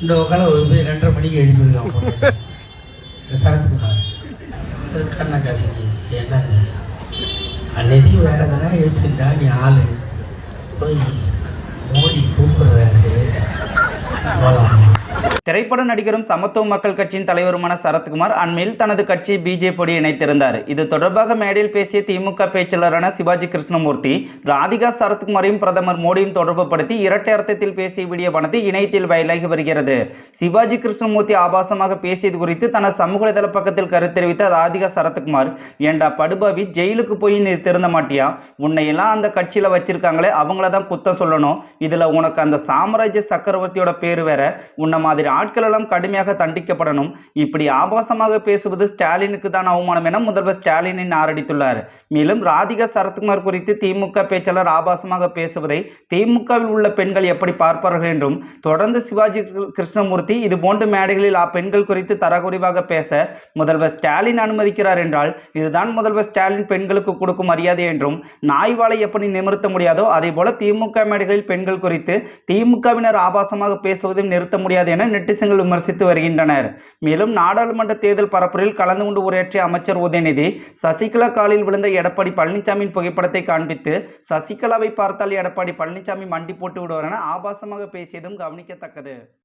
இந்த உட்கால போய் 2:30 மணிக்கு எழுப்பியிருக்கான் சரத்குமார். அது கண்ணை காசிக்கு என்னங்க அன்னைக்கு வேற எதனா எழுப்பியிருந்தா நீ ஆளு போய் மோடி கூப்பிடுறாரு போலாம். திரைப்பட நடிகரும் சமத்துவ மக்கள் கட்சியின் தலைவருமான சரத்குமார் அண்மையில் தனது கட்சி பிஜேபி இணைத்திருந்தார். இது தொடர்பாக மேடையில் பேசிய திமுக பேச்சாளரான சிவாஜி கிருஷ்ணமூர்த்தி, ராதிகா சரத்குமாரையும் பிரதமர் மோடியும் தொடர்பு படுத்தி இரட்டை அர்த்தத்தில் பேசிய வீடியோ பணத்தை இணையத்தில் வைரலாகி வருகிறது. சிவாஜி கிருஷ்ணமூர்த்தி ஆபாசமாக பேசியது குறித்து தனது சமூக வலைதள பக்கத்தில் கருத்து தெரிவித்த ராதிகா சரத்குமார், ஏண்டா படுபாவி, ஜெயிலுக்கு போய் நீ திருந்த மாட்டியா? உன்னையெல்லாம் அந்த கட்சியில் வச்சிருக்காங்களே அவங்கள தான் குத்தம் சொல்லணும். இதில் உனக்கு அந்த சாம்ராஜ்ய சக்கரவர்த்தியோட பேர் வேற. உன்ன மாதிரி ஆட்கள் எல்லாம் கடுமையாக தண்டிக்கப்படணும். இப்படி ஆபாசமாக பேசுவது ஸ்டாலினுக்கு தான் அவமானம் என முதல்வர் ஸ்டாலினை நாரடித்துள்ளார். மேலும் ராதிகா சரத்குமார் குறித்து திமுக பேச்சாளர் ஆபாசமாக பேசுவதை திமுகவில் உள்ள பெண்கள் எப்படி பார்ப்பார்கள் என்றும், தொடர்ந்து சிவாஜி கிருஷ்ணமூர்த்தி இதுபோன்ற மேடைகளில் பெண்கள் குறித்து தரக்குறைவாக பேச முதல்வர் ஸ்டாலின் அனுமதிக்கிறார் என்றால் இதுதான் முதல்வர் ஸ்டாலின் பெண்களுக்கு கொடுக்கும் மரியாதை என்றும், நாய்வாலை எப்படி நிமிர்த்த முடியாதோ அதே போல திமுக மேடைகளில் பெண்கள் குறித்து திமுகவினர் ஆபாசமாக பேசுவதும் நிறுத்த முடியாது என நெட்டிசன்கள் விமர்சித்து வருகின்றனர். மேலும் நாடாளுமன்ற தேர்தல் பரப்புரையில் கலந்து கொண்டு உரையாற்றிய அமைச்சர் உதயநிதி, சசிகலா காலில் விழுந்த எடப்பாடி பழனிசாமியின் புகைப்படத்தை காண்பித்து, சசிகலாவை பார்த்தால் எடப்பாடி பழனிசாமி மண்டி போட்டு விடுவார் என ஆபாசமாக பேசியதும் கவனிக்கத்தக்கது.